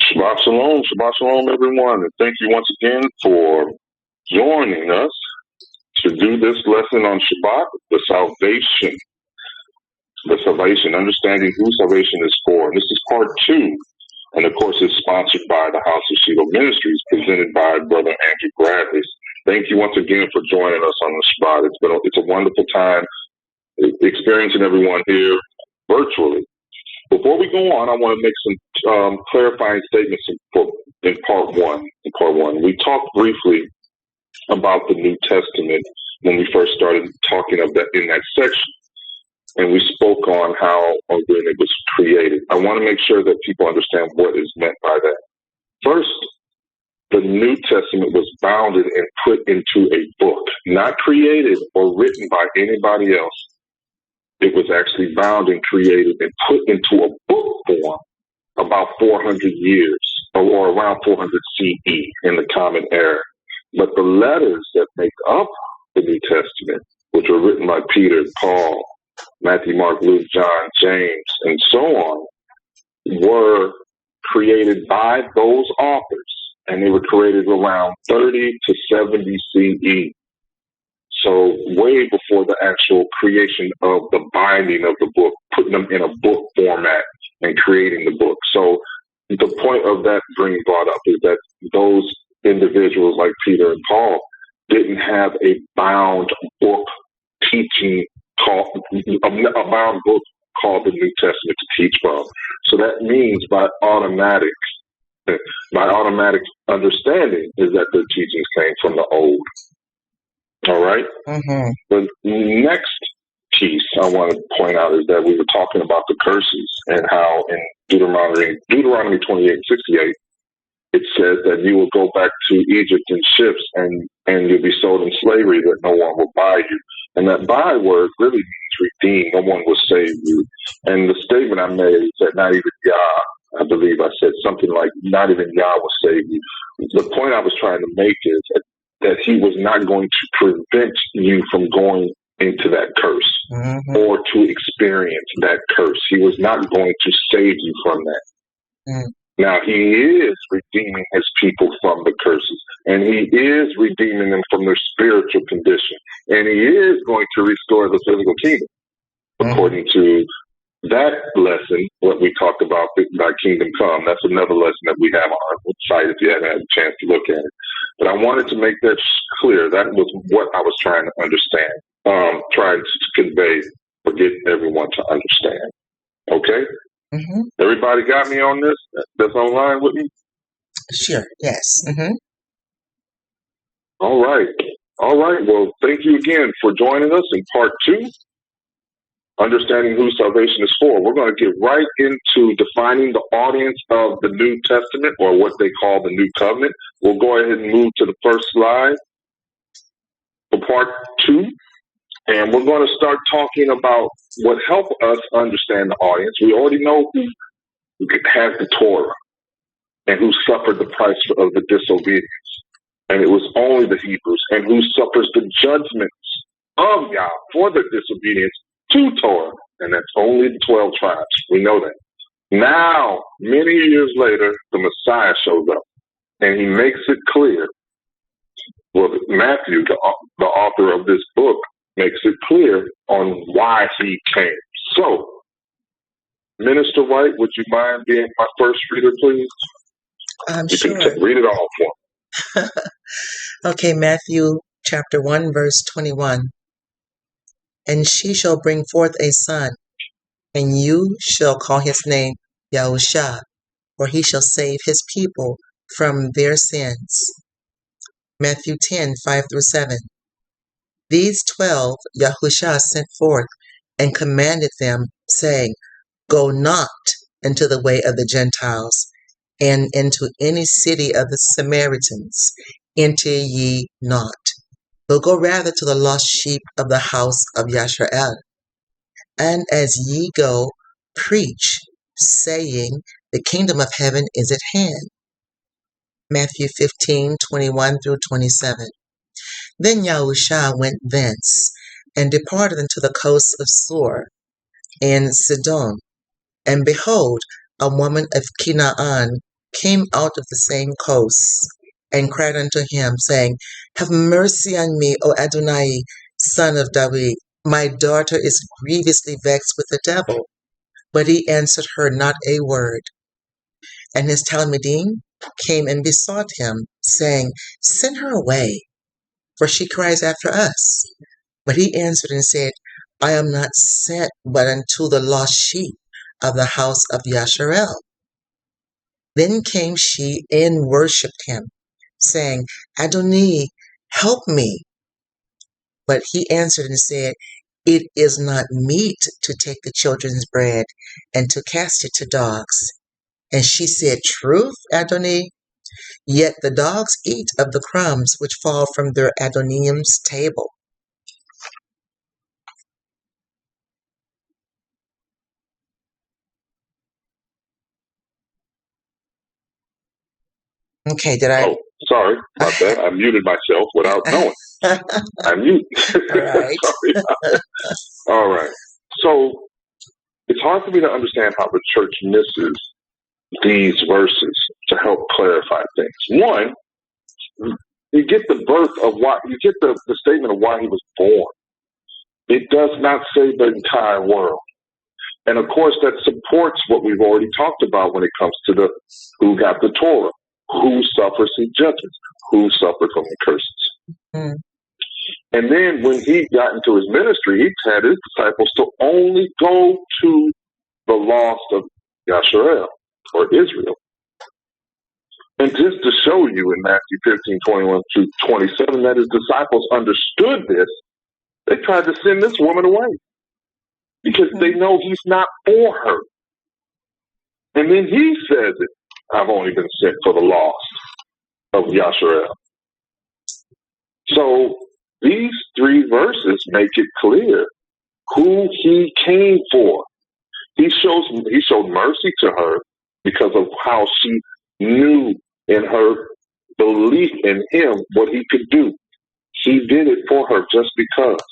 Shabbat shalom, everyone, and thank you once again for joining us to do this lesson on Shabbat, the salvation, understanding who salvation is for. And this is part 2, and of course it's sponsored by the House of Shiloh Ministries, presented by Brother Andrew Bradley. Thank you once again for joining us on the Shabbat. It's a wonderful time experiencing everyone here virtually. Before we go on, I want to make some clarifying statements in part one. We talked briefly about the New Testament when we first started talking of that in that section, and we spoke on how when it was created. I want to make sure that people understand what is meant by that. First, the New Testament was bounded and put into a book, not created or written by anybody else. It was actually bound and created and put into a book form about 400 years, or around 400 CE in the Common Era. But the letters that make up the New Testament, which were written by Peter, Paul, Matthew, Mark, Luke, John, James, and so on, were created by those authors, and they were created around 30 to 70 CE. So way before the actual creation of the binding of the book, putting them in a book format and creating the book. So the point of that being brought up is that those individuals like Peter and Paul didn't have a bound book teaching a bound book called the New Testament to teach from. So that means by automatic understanding is that the teachings came from the Old. All right. Mm-hmm. The next piece I want to point out is that we were talking about the curses and how in Deuteronomy 28:68 it says that you will go back to Egypt in ships and you'll be sold in slavery, that no one will buy you. And that buy word really means redeem. No one will save you. And the statement I made is that not even Yah, I believe I said something like not even Yah will save you. The point I was trying to make is that he was not going to prevent you from going into that curse or to experience that curse. He was not going to save you from that. Mm. Now, he is redeeming his people from the curses, and he is redeeming them from their spiritual condition, and he is going to restore the physical kingdom. According to that lesson, what we talked about, Thy Kingdom Come, that's another lesson that we have on our site if you haven't had a chance to look at it. But I wanted to make that clear. That was what I was trying to understand, trying to convey or get everyone to understand. Okay? Mm-hmm. Everybody got me on this? That's online with me? Sure, yes. Mm-hmm. All right. Well, thank you again for joining us in part 2. Understanding who salvation is for. We're going to get right into defining the audience of the New Testament, or what they call the New Covenant. We'll go ahead and move to the first slide for part 2. And we're going to start talking about what helps us understand the audience. We already know who has the Torah and who suffered the price of the disobedience. And it was only the Hebrews, and who suffers the judgments of Yah for the disobedience to Torah, and that's only the 12 tribes. We know that. Now, many years later, the Messiah shows up, and he makes it clear. Well, Matthew, the author of this book, makes it clear on why he came. So, Minister White, would you mind being my first reader, please? Sure. You can read it all for me. Okay, Matthew chapter 1, verse 21. And she shall bring forth a son, and you shall call his name Yahusha, for he shall save his people from their sins. Matthew 10, 5-7. These 12 Yahusha sent forth and commanded them, saying, Go not into the way of the Gentiles, and into any city of the Samaritans enter ye not, but go rather to the lost sheep of the house of Yashrael. And as ye go, preach, saying, The kingdom of heaven is at hand. Matthew 15, 21-27. Then Yahusha went thence, and departed unto the coast of Sur, and Sidon. And behold, a woman of Canaan came out of the same coasts, and cried unto him, saying, Have mercy on me, O Adonai, son of David. My daughter is grievously vexed with the devil. But he answered her not a word. And his Talmudim came and besought him, saying, Send her away, for she cries after us. But he answered and said, I am not sent but unto the lost sheep of the house of Yasharel. Then came she and worshipped him, saying, Adonai, help me. But he answered and said, It is not meet to take the children's bread and to cast it to dogs. And she said, Truth, Adonai? Yet the dogs eat of the crumbs which fall from their Adonim's table. Okay, did I? Oh, sorry about that. I muted myself without knowing. I muted. All right. Sorry. All right. So it's hard for me to understand how the church misses these verses to help clarify things. One, you get the birth of why, you get the statement of why he was born. It does not say the entire world. And of course, that supports what we've already talked about when it comes to the who got the Torah, who suffers his judgments, who suffered from the curses. Mm. And then when he got into his ministry, he had his disciples to only go to the lost of Yasharel or Israel. And just to show you in Matthew 15:21-27 that his disciples understood this, they tried to send this woman away because they know he's not for her. And then he says it, I've only been sent for the lost of Yasharel. So these three verses make it clear who he came for. He showed mercy to her because of how she knew in her belief in him what he could do. He did it for her just because,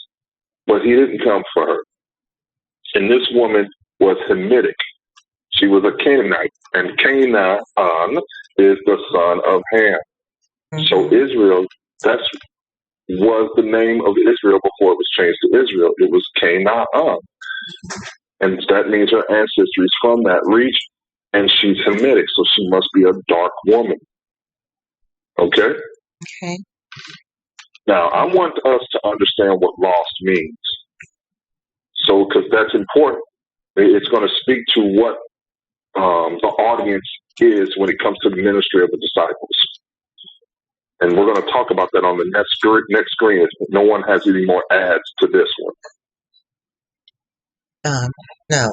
but he didn't come for her. And this woman was Hamitic. She was a Canaanite, and Canaan is the son of Ham. Mm-hmm. So Israel, that was the name of Israel before it was changed to Israel. It was Canaan. And that means her ancestry is from that region. And she's Hamitic, so she must be a dark woman. Okay? Okay. Now, I want us to understand what lost means. So, because that's important. It's going to speak to what the audience is when it comes to the ministry of the disciples. And we're going to talk about that on the next screen if no one has any more adds to this one. No.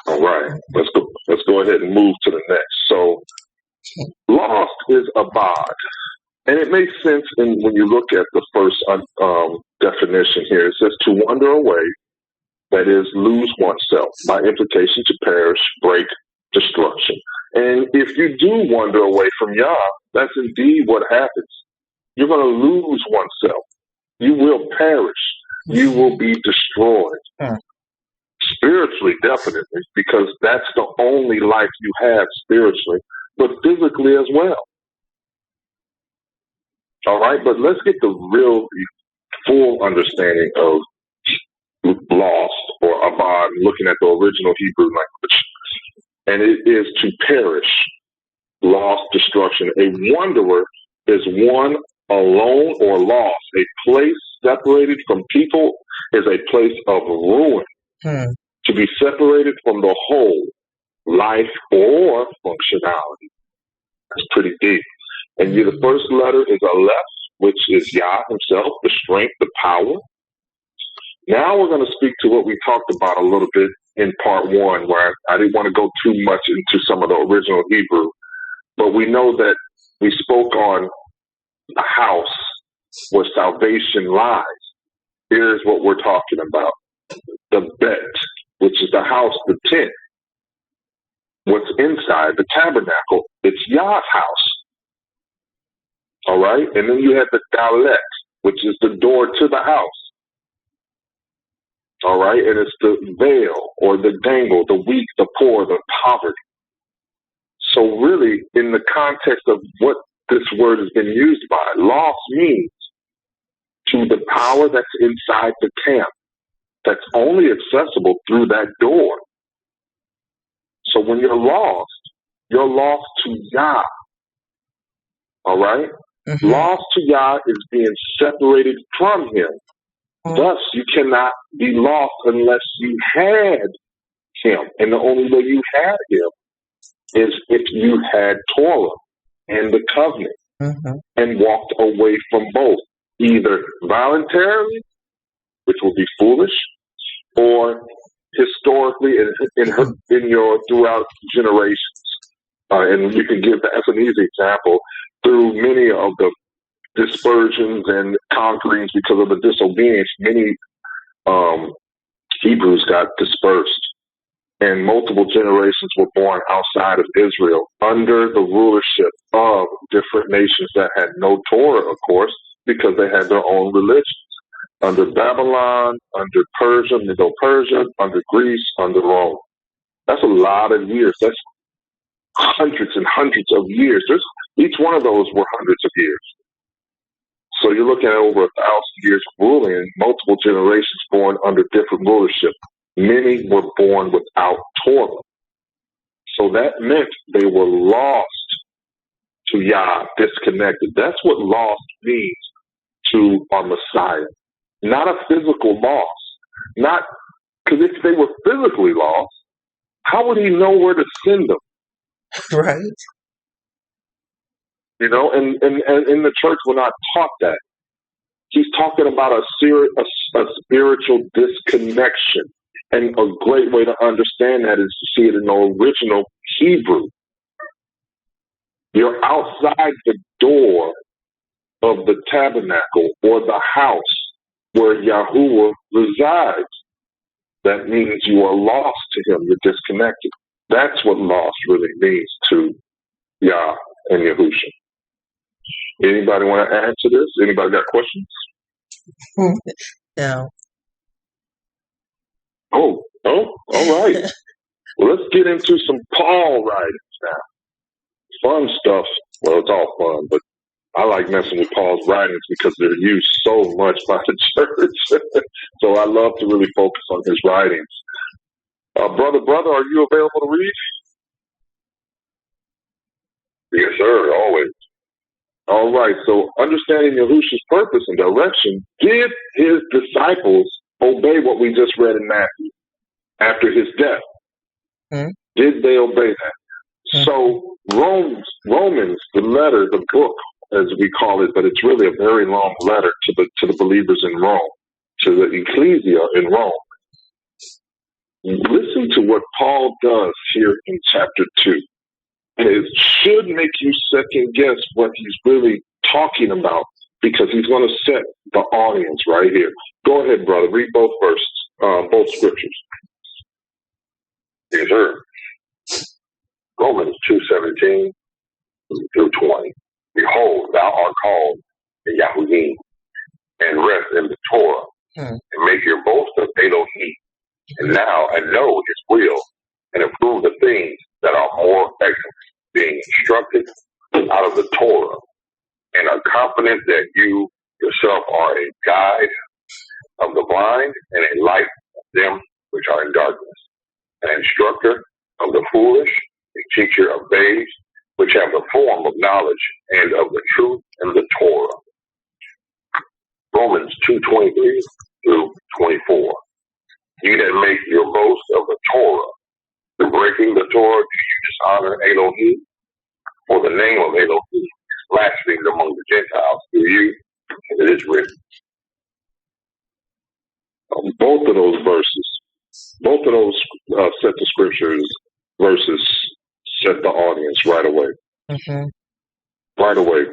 All right. Let's go ahead and move to the next. So, lost is abad. And it makes sense when you look at the first definition here. It says to wander away, that is, lose oneself, by implication to perish, break, destruction. And if you do wander away from Yah, that's indeed what happens. You're going to lose oneself. You will perish. You will be destroyed. Spiritually, definitely, because that's the only life you have spiritually, but physically as well. All right, but let's get the real full understanding of lost or abad, looking at the original Hebrew language. And it is to perish, lost, destruction. A wanderer is one alone or lost. A place separated from people is a place of ruin. To be separated from the whole life or functionality. That's pretty deep. And the first letter is Aleph, which is Yah himself, the strength, the power. Now we're going to speak to what we talked about a little bit in part one, where I didn't want to go too much into some of the original Hebrew, but we know that we spoke on the house where salvation lies. Here's what we're talking about. The bet, which is the house, the tent. What's inside the tabernacle, it's Yah's house. All right? And then you have the dalet, which is the door to the house. All right? And it's the veil or the dangle, the weak, the poor, the poverty. So really, in the context of what this word has been used by, lost means to the power that's inside the camp, that's only accessible through that door. So when you're lost to Yah. All right? Mm-hmm. Lost to Yah is being separated from him. Mm-hmm. Thus, you cannot be lost unless you had him. And the only way you had him is if you had Torah and the covenant Mm-hmm. and walked away from both, either voluntarily, which would be foolish, or historically in your throughout generations. And you can give as an easy example through many of the dispersions and conquerings because of the disobedience. Many Hebrews got dispersed, and multiple generations were born outside of Israel under the rulership of different nations that had no Torah, of course, because they had their own religions. Under Babylon, under Persia, Middle-Persia, under Greece, under Rome. That's a lot of years. That's hundreds and hundreds of years. Each one of those were hundreds of years. So you're looking at over 1,000 years of ruling, multiple generations born under different rulership. Many were born without Torah. So that meant they were lost to Yah, disconnected. That's what lost means to our Messiah. Not a physical loss. Not because if they were physically lost, how would he know where to send them? Right. You know, and in the church, we're not taught that. He's talking about a spiritual disconnection. And a great way to understand that is to see it in the original Hebrew. You're outside the door of the tabernacle or the house where Yahuwah resides. That means you are lost to him. You're disconnected. That's what lost really means to Yah and Yahusha. Anybody want to add to this? Anybody got questions? No. Oh, all right. Well, let's get into some Paul writings now. Fun stuff. Well, it's all fun, but I like messing with Paul's writings because they're used so much by the church. So I love to really focus on his writings. Brother, are you available to read? Yes, sir, always. All right, so understanding Yahusha's purpose and direction, did his disciples obey what we just read in Matthew after his death? Mm-hmm. Did they obey that? Mm-hmm. So Romans, the letter, the book, as we call it, but it's really a very long letter to the believers in Rome, to the ecclesia in Rome. Listen to what Paul does here in chapter 2. And it should make you second guess what he's really talking about, because he's going to set the audience right here. Go ahead, brother. Read both verses, both scriptures. Yes, sir. Romans 2:17 through 20. Behold, thou art called the Yahudim, and rest in the Torah, and make your boast of Elohim. And now I know his will, and approve the things that are more excellent, being instructed out of the Torah, and are confident that you yourself are a guide of the blind and a light of them which are in darkness, an instructor of the foolish, a teacher of babes, which have the form of knowledge and of the truth and the Torah. Romans 2:23 through 24. You that make your boast of the Torah, the breaking the Torah, do you dishonor Elohim? For the name of Elohim is blasphemed among the Gentiles through you, and it is written. Both of those verses, both of those sets of scriptures verses set the audience right away. Mm-hmm. Right away.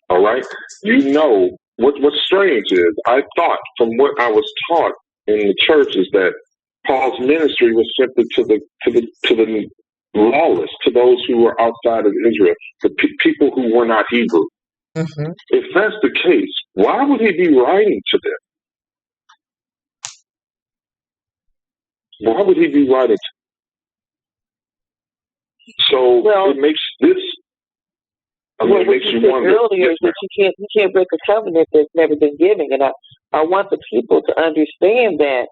All right? You know, what's strange is I thought from what I was taught in the church is that Paul's ministry was simply to the lawless, to those who were outside of Israel, the people who were not Hebrew. Mm-hmm. If that's the case, why would he be writing to them? Why would he be writing to So Well, it makes this. I mean, well, it what makes you you said wonder. earlier Yes, is that you can't break a covenant that's never been given, and I want the people to understand that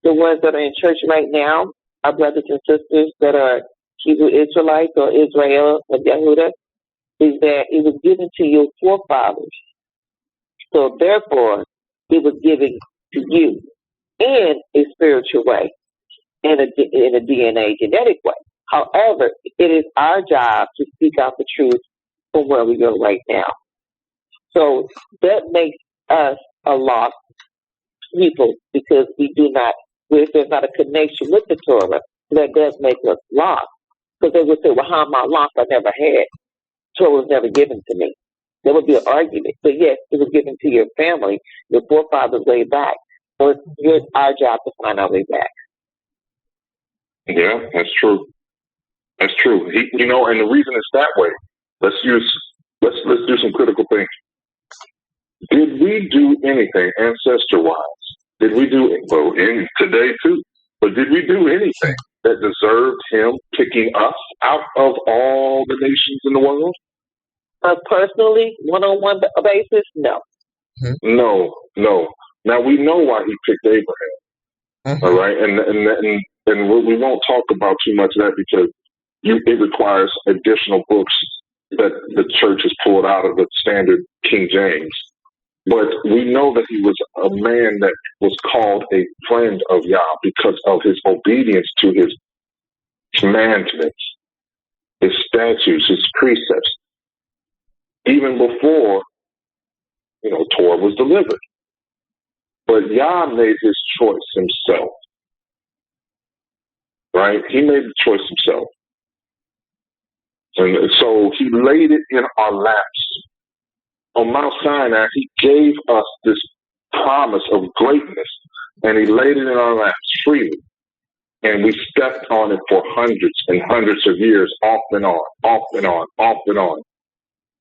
the ones that are in church right now, our brothers and sisters that are Hebrew Israelites or Israel or Yehuda, is that it was given to your forefathers. So therefore, it was given to you in a spiritual way, in a DNA genetic way. However, it is our job to speak out the truth from where we are right now. So that makes us a lost people because if there's not a connection with the Torah, that does make us lost. Because they would say, well, how am I lost? I never had. Torah was never given to me. There would be an argument. But yes, it was given to your family, your forefathers way back. So it's our job to find our way back. Yeah, that's true. That's true. And the reason it's that way. Let's do some critical thinking. Did we do anything ancestor-wise? Did we do it? Well, in today too. But did we do anything that deserved him picking us out of all the nations in the world? Personally, one-on-one basis, no. No. Now we know why he picked Abraham. All right, and we won't talk about too much of that because it requires additional books that the church has pulled out of the standard King James. But we know that he was a man that was called a friend of Yah because of his obedience to his commandments, his statutes, his precepts, even before, Torah was delivered. But Yah made his choice himself, right? He made the choice himself. And so he laid it in our laps. On Mount Sinai, he gave us this promise of greatness, and he laid it in our laps freely. And we stepped on it for hundreds and hundreds of years, off and on, off and on, off and on.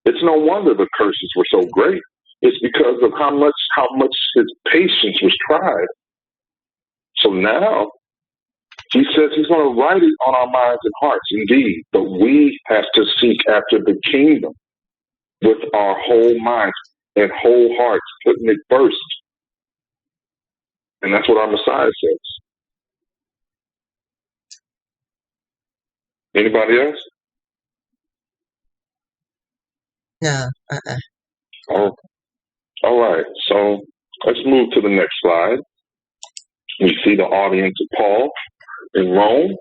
It's no wonder the curses were so great. It's because of how much his patience was tried. So now, he says he's going to write it on our minds and hearts, indeed. But we have to seek after the kingdom with our whole minds and whole hearts, putting it first. And that's what our Messiah says. Anybody else? No. Oh, all right. So let's move to the next slide. We see the audience of Paul in Rome.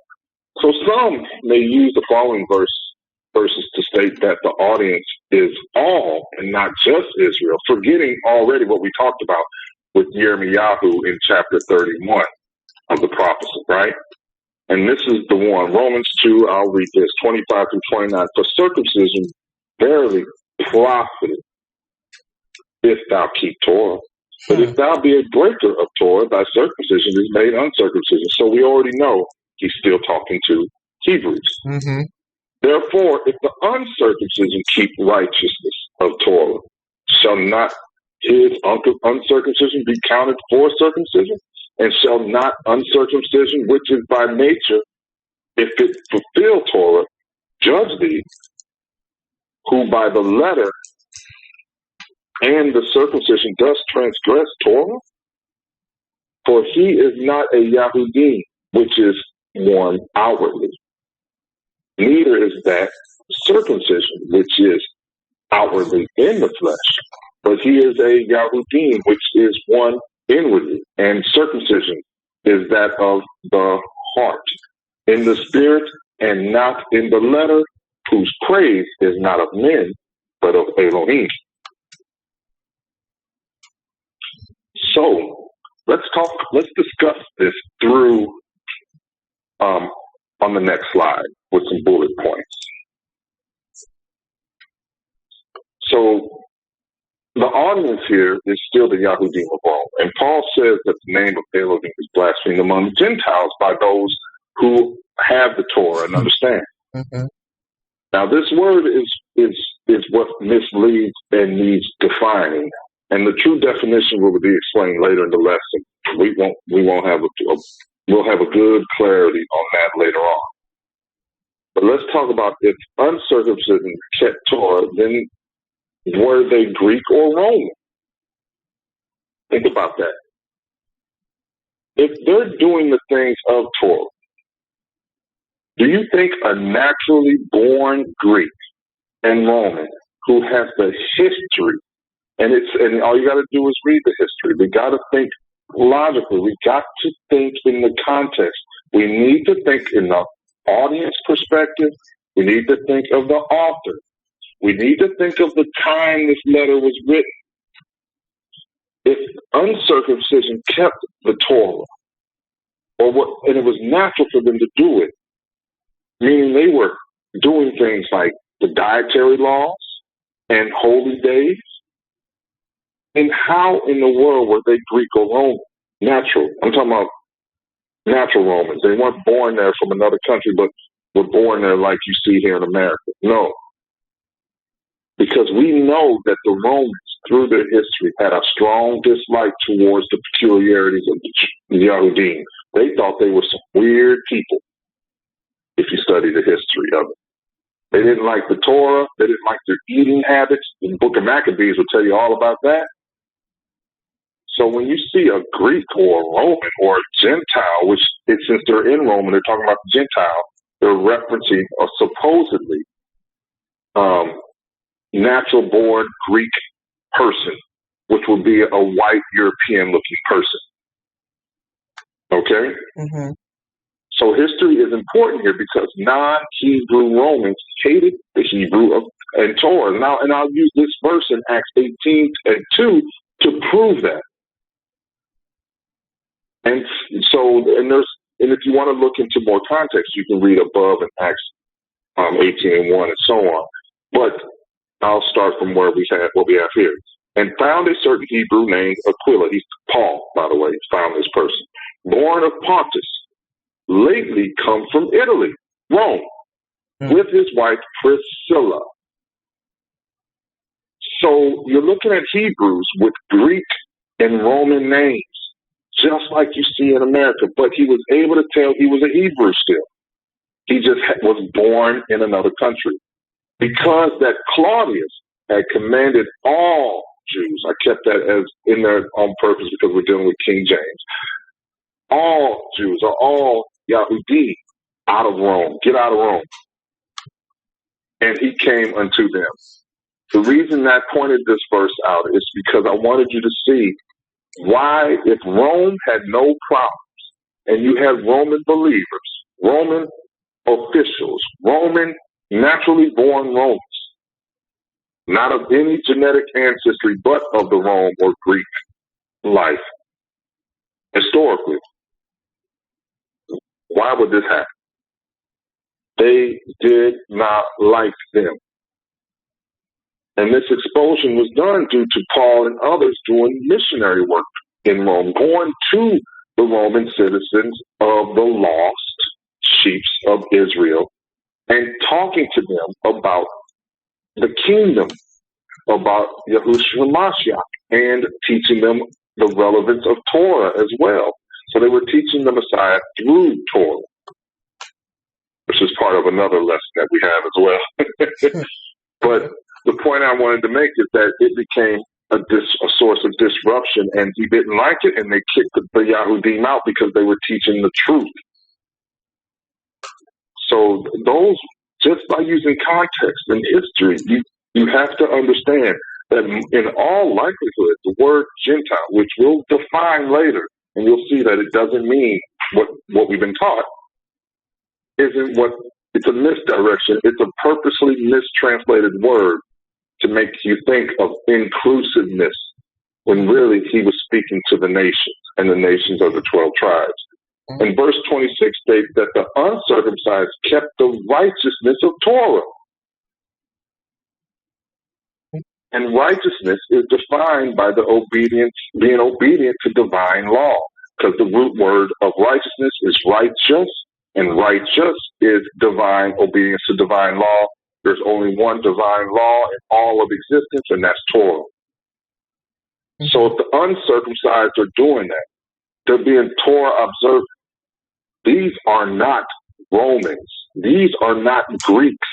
So some may use the following verses to state that the audience is all and not just Israel, forgetting already what we talked about with Yirmiyahu in chapter 31 of the prophecy, right? And this is the one, Romans 2, I'll read this, 25 through 29. For circumcision verily profiteth if thou keep Torah. But if thou be a breaker of Torah, thy circumcision is made uncircumcision. So we already know he's still talking to Hebrews. Mm-hmm. Therefore, if the uncircumcision keep righteousness of Torah, shall not his uncircumcision be counted for circumcision? And shall not uncircumcision, which is by nature, if it fulfill Torah, judge thee, who by the letter and the circumcision does transgress Torah? For he is not a Yahudi, which is one outwardly. Neither is that circumcision, which is outwardly in the flesh, but he is a Yahudi, which is one inwardly. And circumcision is that of the heart, in the spirit and not in the letter, whose praise is not of men, but of Elohim. So let's discuss this through on the next slide with some bullet points. So the audience here is still the Yahudim of Rome, and Paul says that the name of Elohim is blasphemed among the Gentiles by those who have the Torah and understand. Mm-hmm. Now, this word is what misleads and needs defining, and the true definition will be explained later in the lesson. We'll have a good clarity on that later on. But let's talk about if uncircumcision kept Torah, then were they Greek or Roman? Think about that. If they're doing the things of Torah, do you think a naturally born Greek and Roman who has the history, and all you got to do is read the history. We got to think logically. We got to think in the context. We need to think in the audience perspective. We need to think of the author. We need to think of the time this letter was written. If uncircumcision kept the Torah, and it was natural for them to do it, meaning they were doing things like the dietary laws and holy days, and how in the world were they Greek or Roman? Natural. I'm talking about natural Romans. They weren't born there from another country, but were born there like you see here in America. No. Because we know that the Romans, through their history, had a strong dislike towards the peculiarities of the Yahudim. They thought they were some weird people, if you study the history of it. They didn't like the Torah. They didn't like their eating habits. The Book of Maccabees will tell you all about that. So when you see a Greek or a Roman or a Gentile, which since they're in Rome and they're talking about the Gentile, they're referencing a supposedly natural-born Greek person, which would be a white European-looking person. Okay? Mm-hmm. So history is important here because non-Hebrew Romans hated the Hebrew and Torah. Now, and I'll use this verse in Acts 18:2 to prove that. And if you want to look into more context, you can read above in Acts 18:1 and so on. But I'll start from what we have here. And found a certain Hebrew named Aquila. He's Paul, by the way. Found this person, born of Pontus, lately come from Italy, Rome, with his wife Priscilla. So you're looking at Hebrews with Greek and Roman names, just like you see in America. But he was able to tell he was a Hebrew still. He just was born in another country. Because that Claudius had commanded all Jews, I kept that as in there on purpose because we're dealing with King James. All Jews are all Yahudi out of Rome. Get out of Rome. And he came unto them. The reason I pointed this verse out is because I wanted you to see why, if Rome had no problems and you had Roman believers, Roman officials, Roman naturally born Romans, not of any genetic ancestry but of the Rome or Greek life, historically, why would this happen? They did not like them. And this expulsion was done due to Paul and others doing missionary work in Rome, going to the Roman citizens of the lost sheep of Israel and talking to them about the kingdom, about Yahushua Mashiach, and teaching them the relevance of Torah as well. So they were teaching the Messiah through Torah, which is part of another lesson that we have as well. But the point I wanted to make is that it became a source of disruption, and he didn't like it, and they kicked the Yahudim out because they were teaching the truth. So those, just by using context and history, you have to understand that in all likelihood, the word Gentile, which we'll define later, and you'll see that it doesn't mean what we've been taught, isn't what, it's a misdirection. It's a purposely mistranslated word to make you think of inclusiveness when really he was speaking to the nations, and the nations are the 12 tribes. And verse 26 states that the uncircumcised kept the righteousness of Torah. And righteousness is defined by the obedience, being obedient to divine law, because the root word of righteousness is righteous, and righteous is divine obedience to divine law. There's only one divine law in all of existence, and that's Torah. So if the uncircumcised are doing that, they're being Torah observant. These are not Romans. These are not Greeks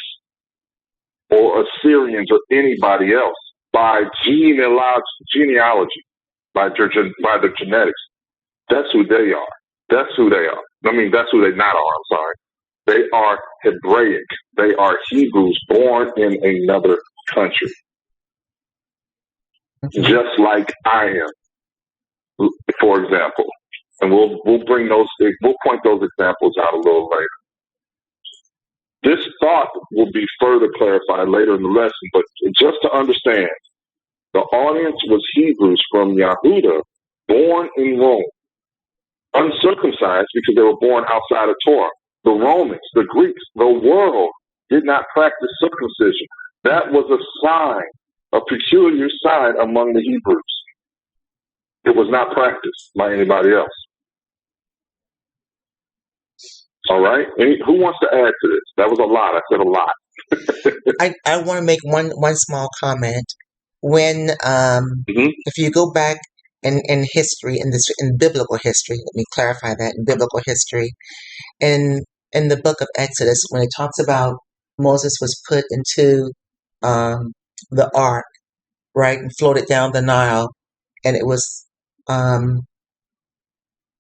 or Assyrians or anybody else by genealogy, by their genetics. That's who they are. That's who they are. I mean, that's who they not are. I'm sorry. They are Hebraic. They are Hebrews born in another country, just like I am, for example. And we'll point those examples out a little later. This thought will be further clarified later in the lesson, but just to understand, the audience was Hebrews from Yahuda, born in Rome, uncircumcised because they were born outside of Torah. The Romans, the Greeks, the world did not practice circumcision. That was a sign, a peculiar sign among the Hebrews. It was not practiced by anybody else. All right? Who wants to add to this? That was a lot. I said a lot. I want to make one small comment. When if you go back in history, in biblical history, let me clarify that, in biblical history, in the book of Exodus, when it talks about Moses was put into the ark, right, and floated down the Nile, and it was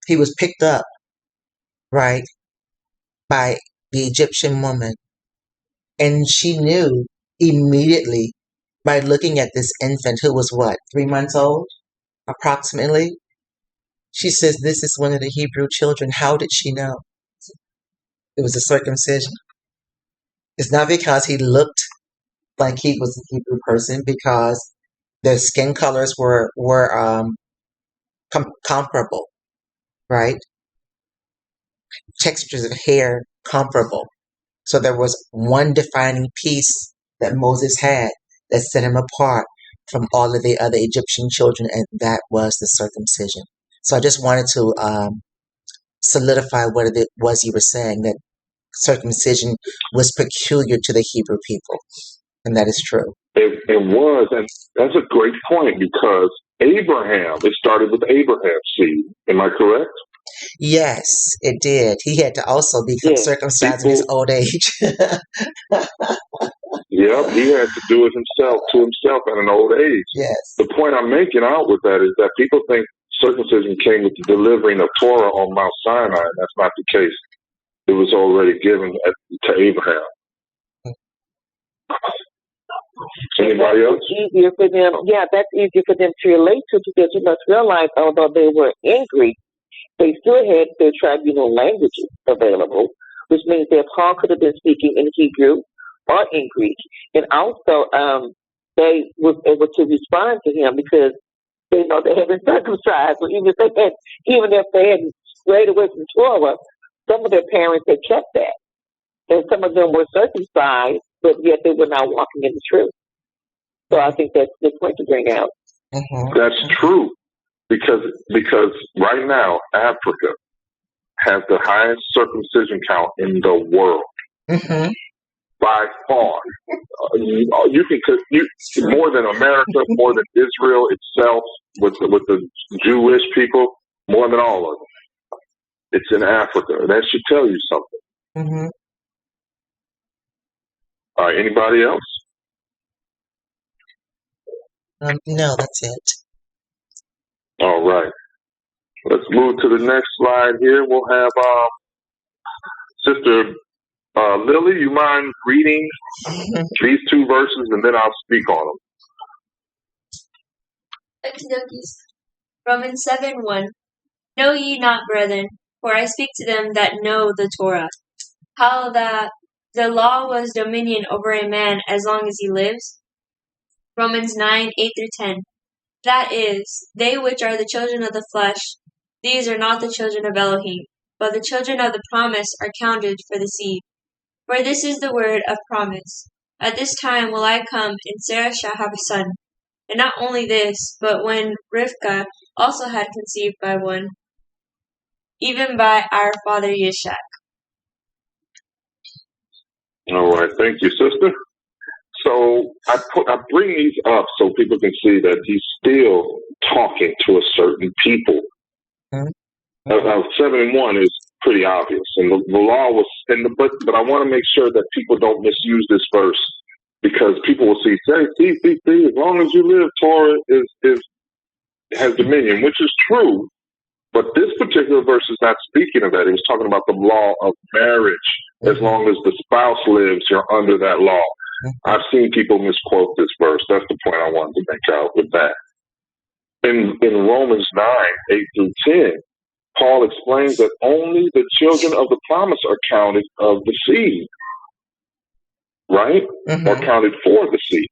he was picked up, right, by the Egyptian woman, and she knew immediately by looking at this infant who was what, 3 months old, approximately. She says, "This is one of the Hebrew children." How did she know? It was a circumcision. It's not because he looked like he was a Hebrew person, because their skin colors were comparable, right? Textures of hair comparable. So there was one defining piece that Moses had that set him apart from all of the other Egyptian children, and that was the circumcision. So I just wanted to solidify what it was you were saying, that circumcision was peculiar to the Hebrew people, and that is true. It was, and that's a great point, because Abraham, it started with Abraham's seed. Am I correct? Yes, it did. He had to also become circumcised in his old age. Yep, he had to do it to himself at an old age. Yes. The point I'm making out with that is that people think circumcision came with the delivering of Torah on Mount Sinai, and that's not the case. It was already given to Abraham. Anybody else? It's easier for them. Yeah, that's easier for them to relate to, because you must realize, although they were in Greek, they still had their tribunal languages available, which means that Paul could have been speaking in Hebrew or in Greek, and also they were able to respond to him because they know they had been circumcised. So even if they had strayed away from Torah, some of their parents had kept that, and some of them were circumcised, but yet they were not walking in the truth. So I think that's a good point to bring out. Mm-hmm. That's true, because right now Africa has the highest circumcision count in the world. Mm-hmm. By far. You can more than America, more than Israel itself, with the Jewish people, more than all of them. It's in Africa. That should tell you something. Mm-hmm. All right, anybody else? No, that's it. All right. Let's move to the next slide here. We'll have Sister Lily, you mind reading these two verses, and then I'll speak on them. Romans 7:1. Know ye not, brethren, for I speak to them that know the Torah, how that the law was dominion over a man as long as he lives? Romans 9:8-10. That is, they which are the children of the flesh, these are not the children of Elohim, but the children of the promise are counted for the seed. For this is the word of promise. At this time will I come, and Sarah shall have a son. And not only this, but when Rivkah also had conceived by one, even by our father Yishak. All right, thank you, sister. So I bring these up so people can see that he's still talking to a certain people. 7:1 is pretty obvious. And the law was, but I want to make sure that people don't misuse this verse, because people will see, as long as you live, Torah has dominion, which is true. But this particular verse is not speaking of that. It was talking about the law of marriage. As long as the spouse lives, you're under that law. I've seen people misquote this verse. That's the point I wanted to make out with that. In Romans 9, 8 through 10, Paul explains that only the children of the promise are counted of the seed, right? Or counted for the seed.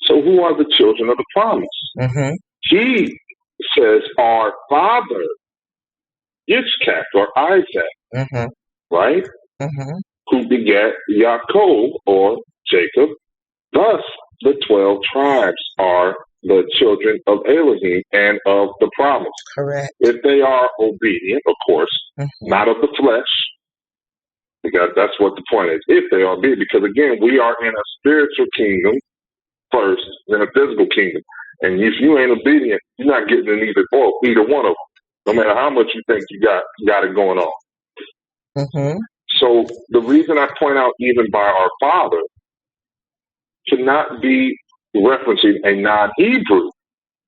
So who are the children of the promise? He says our father, Yitzchak or Isaac, right? Who begat Yaakov or Jacob. Thus, the 12 tribes are the children of Elohim and of the promise. Correct. If they are obedient, of course, not of the flesh, because that's what the point is. If they are obedient, because again, we are in a spiritual kingdom first, then a physical kingdom. And if you ain't obedient, you're not getting in either one of them, no matter how much you think you got it going on. So the reason I point out even by our Father cannot be referencing a non-Hebrew,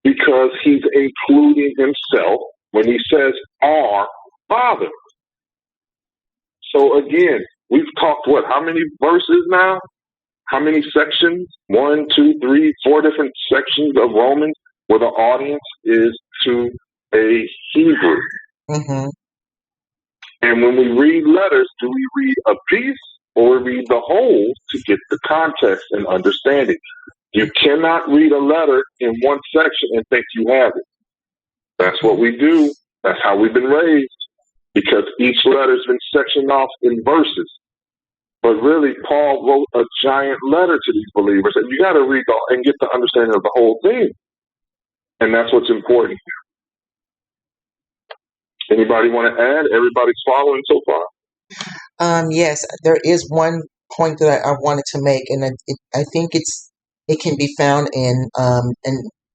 because he's including himself when he says our Father. So again, we've talked how many verses now? How many sections? 1, 2, 3, 4 different sections of Romans where the audience is to a Hebrew. And when we read letters, do we read a piece or read the whole to get the context and understanding? You cannot read a letter in one section and think you have it. That's what we do. That's how we've been raised, because each letter's been sectioned off in verses. But really, Paul wrote a giant letter to these believers, and you got to read and get the understanding of the whole thing. And that's what's important. Anybody want to add? Everybody's following so far? Yes, there is one point that I wanted to make, and I think it can be found in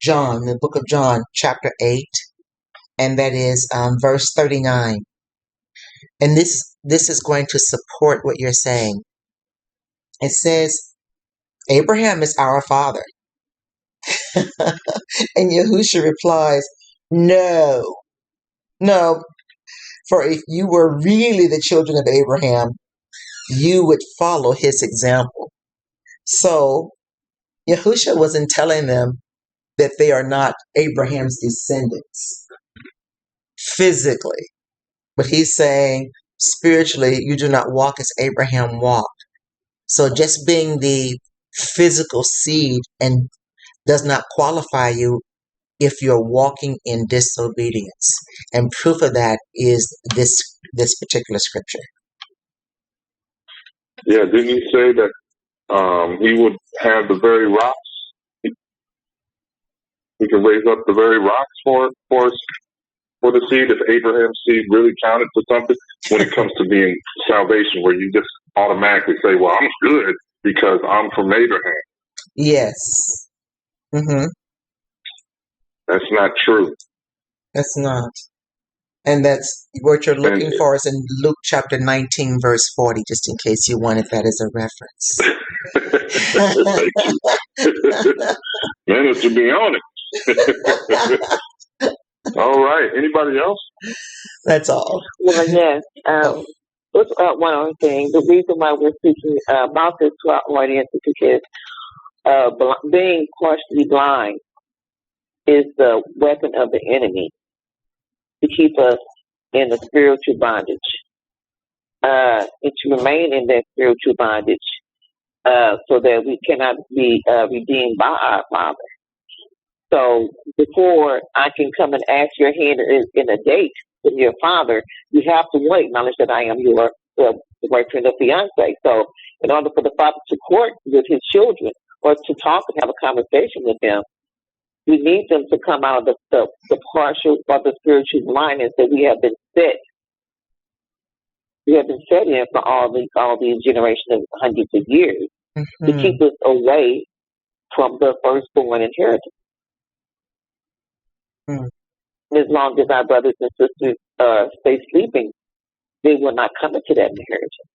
John, the book of John, chapter 8, and that is verse 39. And this is going to support what you're saying. It says, Abraham is our father. And Yahusha replies, no, for if you were really the children of Abraham, you would follow his example. So Yahusha wasn't telling them that they are not Abraham's descendants physically, but he's saying spiritually, you do not walk as Abraham walked. So just being the physical seed and does not qualify you if you're walking in disobedience. And proof of that is this particular scripture. Yeah, didn't he say that he would have the very rocks? He can raise up the very rocks for the seed, if Abraham's seed really counted for something when it comes to being salvation, where you just automatically say, well, I'm good because I'm from Abraham. Yes. That's not true. That's not. And that's what you're looking for is in Luke chapter 19, verse 40, just in case you wanted that as a reference. Man, to be honest. All right. Anybody else? That's all. Well, yes. What's one other thing? The reason why we're speaking about this to our audience is because being partially blind is the weapon of the enemy to keep us in the spiritual bondage, and to remain in that spiritual bondage, so that we cannot be redeemed by our Father. So before I can come and ask your hand in a date with your father, you have to acknowledge that I am your boyfriend or fiance. So in order for the father to court with his children or to talk and have a conversation with them, we need them to come out of the partial or the spiritual blindness that we have been set. We have been set in for all these generations of hundreds of years to keep us away from the firstborn inheritance. As long as our brothers and sisters stay sleeping, they will not come into that inheritance.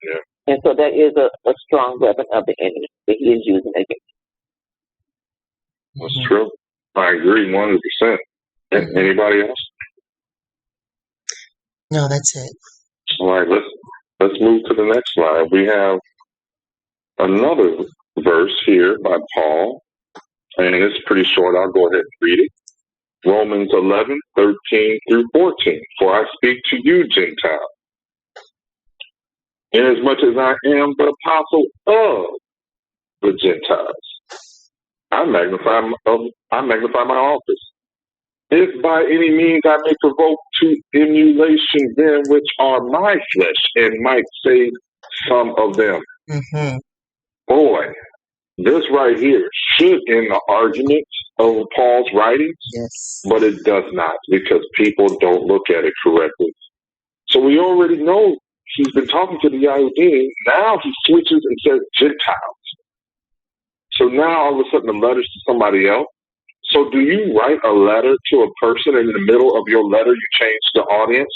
Yeah. And so that is a strong weapon of the enemy that he is using against. That's true. I agree 100%. Anybody else? No, that's it. All right, let's move to the next slide. We have another verse here by Paul, and it's pretty short. I'll go ahead and read it. Romans 11:13-14. For I speak to you, Gentiles, inasmuch as I am the apostle of the Gentiles. I magnify my office. If by any means I may provoke to emulation them which are my flesh, and might save some of them. Mm-hmm. Boy, this right here should end the argument of Paul's writings, Yes. but it does not, because people don't look at it correctly. So we already know he's been talking to the Yahudim. Now he switches and says Gentiles. So now all of a sudden the letter's to somebody else. So do you write a letter to a person, and in the middle of your letter you change the audience?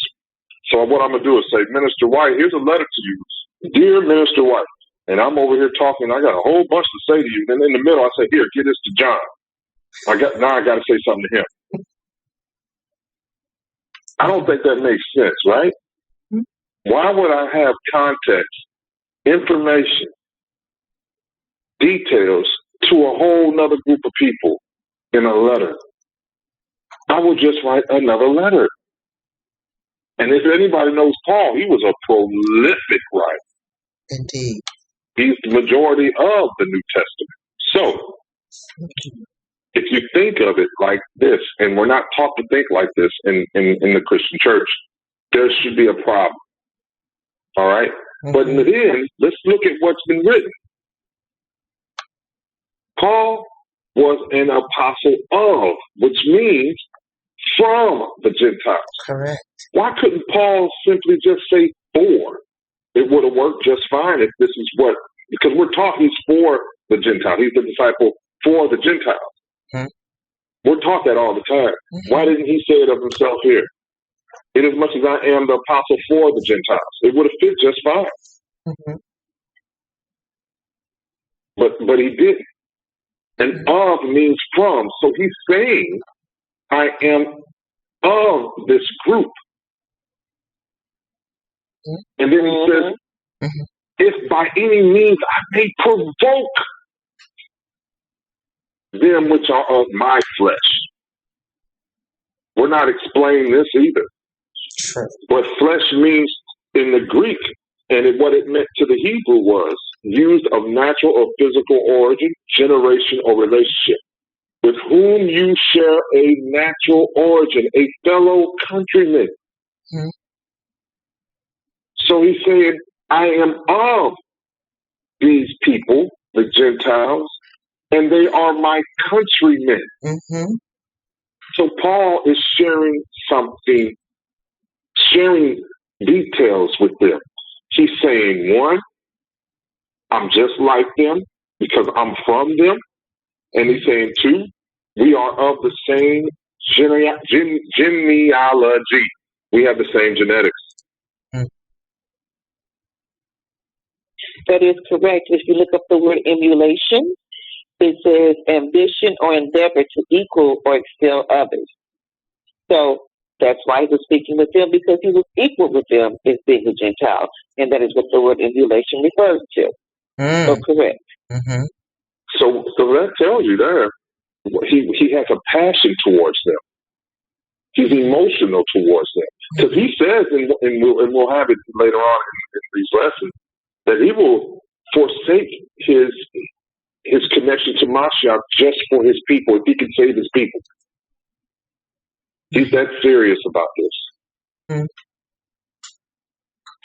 So what I'm going to do is say, Minister White, here's a letter to you. Dear Minister White. And I'm over here talking. I got a whole bunch to say to you. And in the middle I say, here, give this to John. I got to say something to him. I don't think that makes sense, right? Why would I have context, information, details to a whole nother group of people in a letter? I would just write another letter. And if anybody knows Paul, he was a prolific writer. Indeed. He's the majority of the New Testament. So, if you think of it like this, and we're not taught to think like this in the Christian church, there should be a problem. All right? Mm-hmm. But in the end, let's look at what's been written. Paul was an apostle of, which means from the Gentiles. Correct. Why couldn't Paul simply just say for? It would have worked just fine if this is what, because we're taught he's for the Gentiles. He's the disciple for the Gentiles. Mm-hmm. We're taught that all the time. Mm-hmm. Why didn't he say it of himself here? Inasmuch as I am the apostle for the Gentiles. It would have fit just fine. Mm-hmm. But he didn't. And of means from. So he's saying, I am of this group. Mm-hmm. And then he says, mm-hmm. If by any means I may provoke them which are of my flesh. We're not explaining this either. Sure. What flesh means in the Greek, and what it meant to the Hebrew was used of natural or physical origin, generation, or relationship, with whom you share a natural origin, a fellow countryman. Mm-hmm. So he's saying, I am of these people, the Gentiles, and they are my countrymen. Mm-hmm. So Paul is sharing something, sharing details with them. He's saying, one, I'm just like them because I'm from them. And he's saying, two, we are of the same genealogy. We have the same genetics. That is correct. If you look up the word emulation, it says ambition or endeavor to equal or excel others. So that's why he was speaking with them, because he was equal with them as being a Gentile. And that is what the word emulation refers to. So correct. Mm-hmm. So that tells you there, he has a passion towards them. He's emotional towards them. Because he says, and we'll have it later on in these lessons, that he will forsake his connection to Mashiach just for his people, if he can save his people. He's that serious about this. Mm-hmm.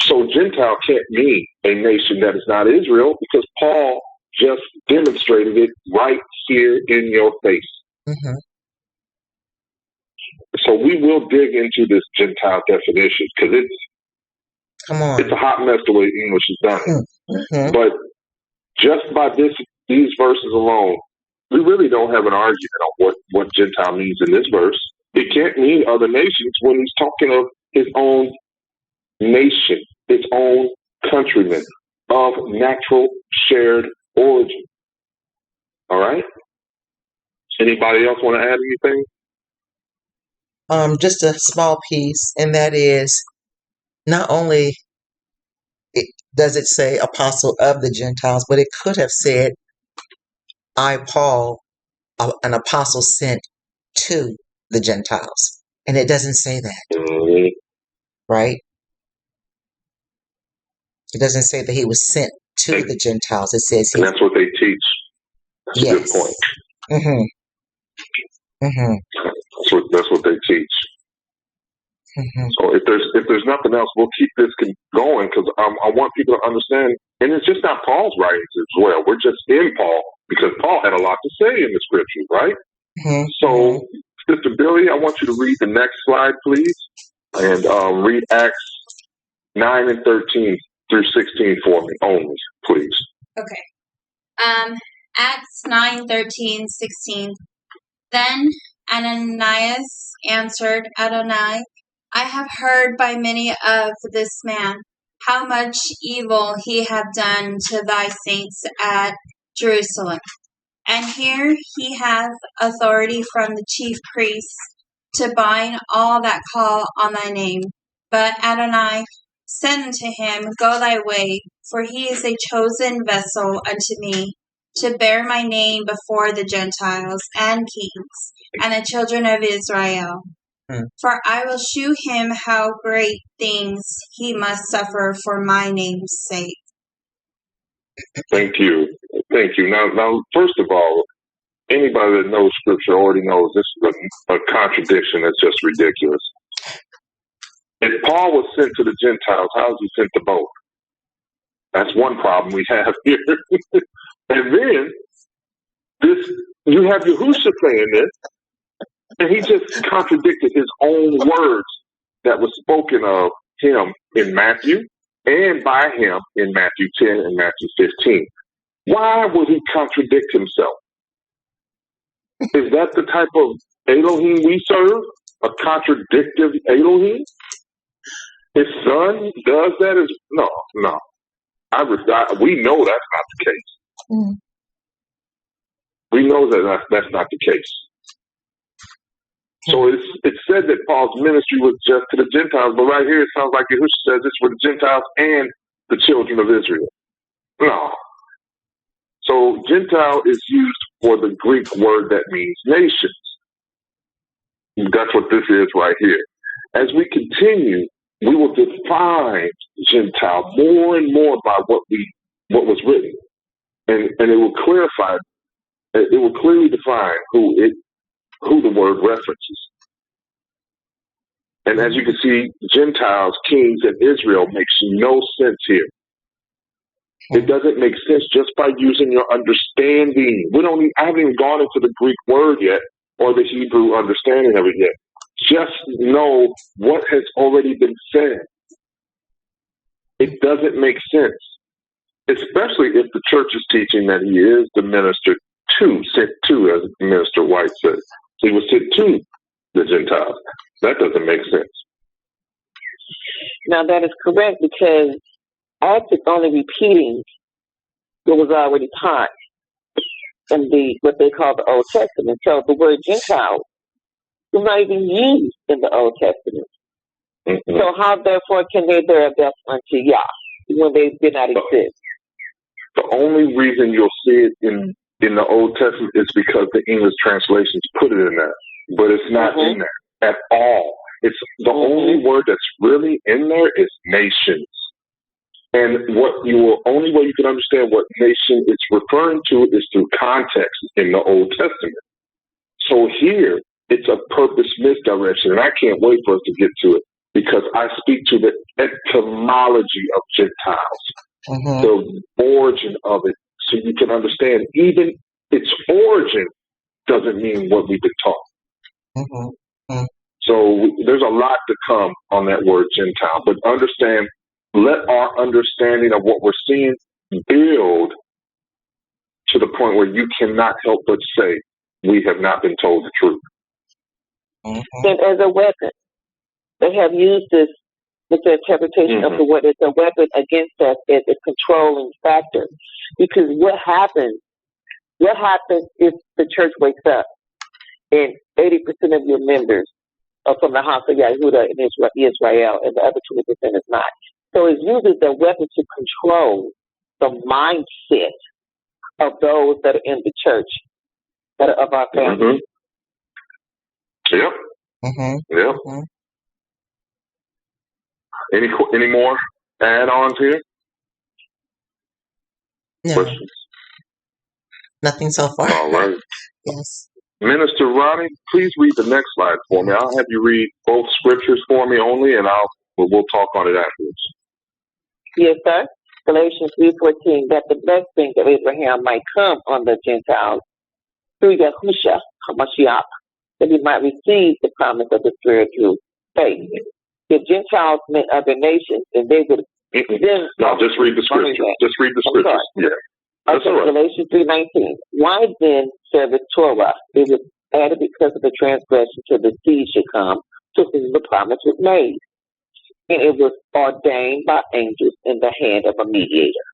So Gentile can't mean a nation that is not Israel, because Paul just demonstrated it right here in your face. Mm-hmm. So we will dig into this Gentile definition, because it's a hot mess the way English is done. Mm-hmm. But just by these verses alone, we really don't have an argument on what Gentile means in this verse. It can't mean other nations when he's talking of his own nation, its own countrymen of natural shared origin. All right? Anybody else want to add anything? Just a small piece, and that is not only does it say apostle of the Gentiles, but it could have said, I, Paul, an apostle sent to the Gentiles. And it doesn't say that, Mm-hmm. right? It doesn't say that he was sent to the Gentiles. It says And that's what they teach. That's a good point. Mm-hmm. Mm-hmm. That's what they teach. Mm-hmm. So if there's nothing else, we'll keep this going because I want people to understand. And it's just not Paul's writings as well. We're just in Paul because Paul had a lot to say in the scriptures, right? Mm-hmm. So, Sister Billy, I want you to read the next slide, please, and read Acts 9 and 13 through 16 for me only, please. Okay. Acts 9, 13, 16. Then Ananias answered, Adonai, I have heard by many of this man how much evil he hath done to thy saints at Jerusalem. And here he hath authority from the chief priests to bind all that call on thy name. But Adonai said unto him, Go thy way, for he is a chosen vessel unto me, to bear my name before the Gentiles and kings and the children of Israel. For I will shew him how great things he must suffer for my name's sake. Thank you. Now, first of all, anybody that knows Scripture already knows this is a contradiction that's just ridiculous. If Paul was sent to the Gentiles, how is he sent to both? That's one problem we have here. And then you have Yahushua saying this, and he just contradicted his own words that was spoken of him in Matthew and by him in Matthew 10 and Matthew 15. Why would he contradict himself? Is that the type of Elohim we serve? A contradictive Elohim? His son does that as no. We know that's not the case. Mm. We know that that's not the case. So it's said that Paul's ministry was just to the Gentiles, but right here it sounds like Yahushua says it's for the Gentiles and the children of Israel. No. So Gentile is used for the Greek word that means nations. That's what this is right here. As we continue, we will define Gentile more and more by what was written, and it will clarify. It will clearly define who the word references. And as you can see, Gentiles, kings, and Israel makes no sense here. It doesn't make sense just by using your understanding. I haven't even gone into the Greek word yet or the Hebrew understanding of it yet. Just know what has already been said. It doesn't make sense, especially if the church is teaching that he is the minister sent to, as Minister White said. He was sent to the Gentiles. That doesn't make sense. Now that is correct because Acts is only repeating what was already taught in what they call the Old Testament. So the word Gentile was not even used in the Old Testament. Mm-hmm. So how therefore can they bear a vessel unto Yah when they did not exist? The only reason you'll see it in the Old Testament is because the English translations put it in there, but it's not in there at all. It's the only word that's really in there is nations. And only way you can understand what nation it's referring to is through context in the Old Testament. So here, it's a purpose misdirection, and I can't wait for us to get to it because I speak to the etymology of Gentiles, the origin of it, so you can understand even its origin doesn't mean what we've been taught. So there's a lot to come on that word Gentile, but let our understanding of what we're seeing build to the point where you cannot help but say, we have not been told the truth. And as a weapon, they have used this with the interpretation of the word as a weapon against us as a controlling factor. Because what happens if the church wakes up and 80% of your members are from the house of Yehuda and Israel, and the other 20% is not? So it's used as a weapon to control the mindset of those that are in the church, that are of our family. Yep. Yep. Any more add-ons here? No. Questions? Nothing so far. All right. Yes. Minister Ronnie, please read the next slide for me. I'll have you read both scriptures for me only, and we'll talk on it afterwards. Yes, sir. Galatians 3:14, that the blessing of Abraham might come on the Gentiles through Yahusha HaMashiach, that he might receive the promise of the Spirit through faith. If Gentiles meant other nations, then they would then... No, just read the scripture. Just read the scriptures. Yeah. That's okay, all right. Galatians 3:19. Why then serve the Torah? It was added because of the transgression till the seed should come, to whom the promise was made. And it was ordained by angels in the hand of a mediator.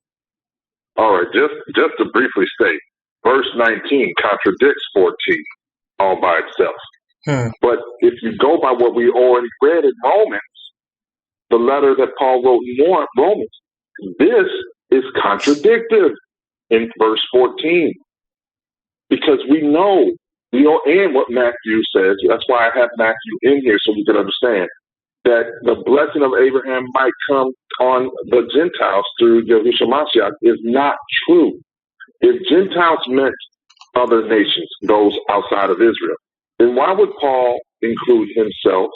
All right, just to briefly state, verse 19 contradicts 14 all by itself. But if you go by what we already read in Romans, the letter that Paul wrote in Romans, this is contradictive in verse 14. Because we know, and what Matthew says, that's why I have Matthew in here so we can understand, that the blessing of Abraham might come on the Gentiles through Yahushua Mashiach is not true. If Gentiles meant other nations, those outside of Israel, then why would Paul include himself?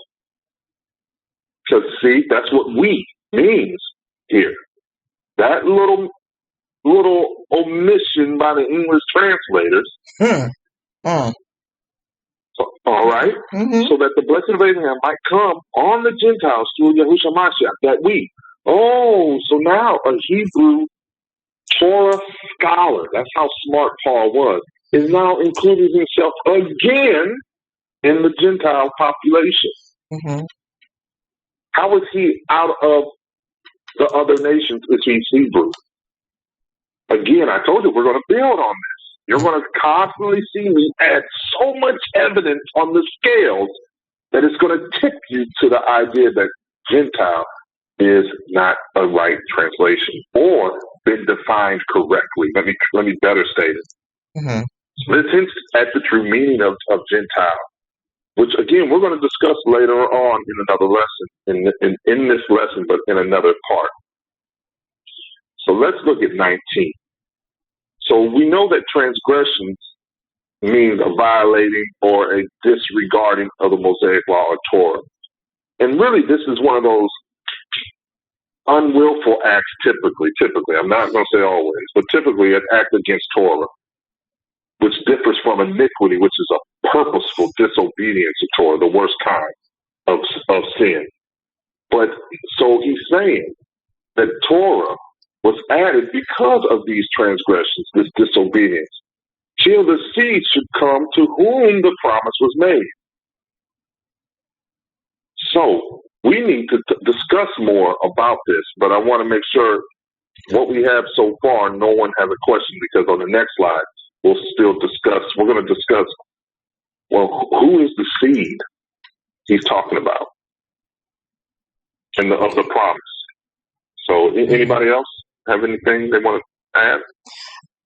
Because, see, that's what "we" means here. That little omission by the English translators. All right? So that the blessing of Abraham might come on the Gentiles through Yahushua Mashiach, that we. Oh, so now a Hebrew Torah scholar, that's how smart Paul was, is now including himself again in the Gentile population. How is he out of the other nations if he's Hebrew? Again, I told you we're going to build on this. You're going to constantly see me add so much evidence on the scales that it's going to tip you to the idea that Gentile is not a right translation or been defined correctly. Let me better state it. This hints at the true meaning of Gentile, which again we're going to discuss later on in another lesson, in this lesson, but in another part. So let's look at 19. So we know that transgressions means a violating or a disregarding of the Mosaic law or Torah. And really, this is one of those unwillful acts typically. I'm not going to say always, but typically an act against Torah, which differs from iniquity, which is a purposeful disobedience to Torah, the worst kind of sin. But so he's saying that Torah was added because of these transgressions, this disobedience, till the seed should come to whom the promise was made. So we need to discuss more about this, but I want to make sure what we have so far, no one has a question, because on the next slide, we're going to discuss, well, who is the seed he's talking about and of the promise. So anybody else have anything they want to add?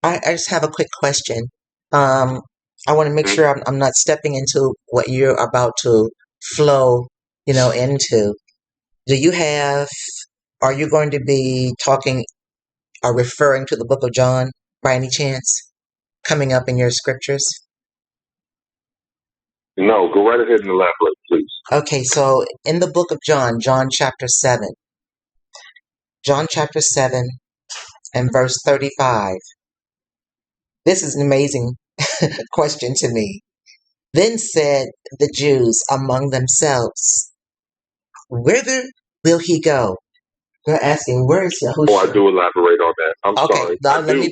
I just have a quick question. I want to make sure I'm not stepping into what you're about to flow, into. Are you going to be talking or referring to the book of John by any chance coming up in your scriptures? No, go right ahead and elaborate, please. Okay, so in the book of John chapter 7, and verse 35. This is an amazing question to me. Then said the Jews among themselves, whither will he go? They're asking, where is Yahushua? Oh, I do elaborate on that. I'm sorry.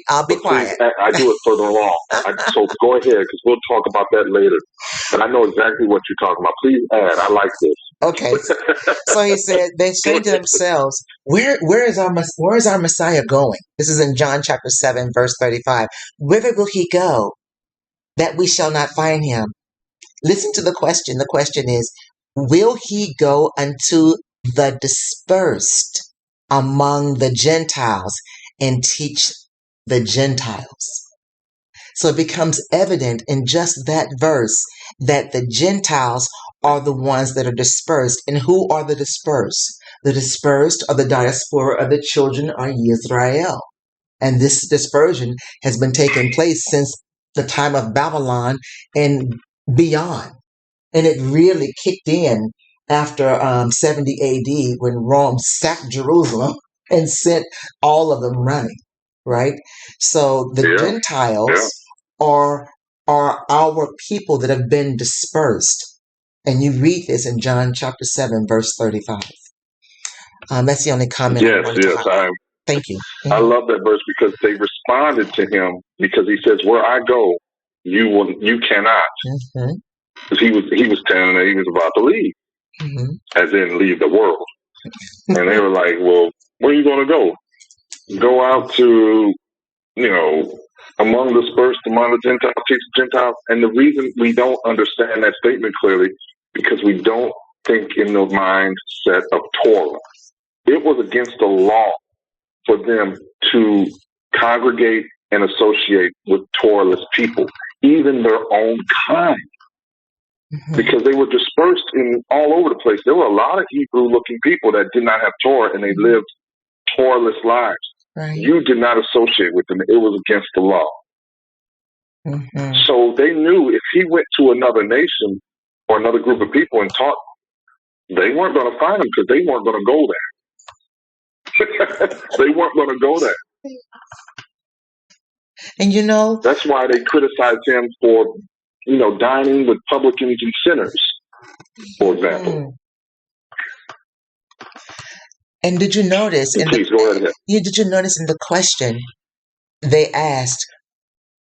I'll be quiet. I do it further along. So go ahead, because we'll talk about that later. But I know exactly what you're talking about. Please add. I like this. Okay, so he said they say to themselves, where is our Messiah going? This is in John chapter 7, verse 35. Whither will he go that we shall not find him? Listen to the question. The question is, will he go unto the dispersed among the Gentiles and teach the Gentiles? So it becomes evident in just that verse that the Gentiles are the ones that are dispersed. And who are the dispersed? The dispersed are the diaspora of the children of Israel. And this dispersion has been taking place since the time of Babylon and beyond. And it really kicked in after 70 AD when Rome sacked Jerusalem and sent all of them running, right? So the Gentiles are our people that have been dispersed. And you read this in John chapter 7, verse 35. That's the only comment I wanted to highlight. Thank you. I love that verse because they responded to him because he says, "Where I go, you cannot." Because he was telling them he was about to leave, as in leave the world. And they were like, "Well, where are you going to go? Go out to, among the dispersed, among the Gentiles, teach the Gentiles." And the reason we don't understand that statement clearly because we don't think in the mindset of Torah. It was against the law for them to congregate and associate with Torahless people, even their own kind, because they were dispersed in all over the place. There were a lot of Hebrew-looking people that did not have Torah, and they lived Torahless lives. Right. You did not associate with them. It was against the law. So they knew if he went to another nation or another group of people and taught, they weren't going to find him because they weren't going to go there. They weren't going to go there. And that's why they criticized him for, dining with publicans and sinners, for example. And did you notice? Please go ahead. Did you notice in the question they asked,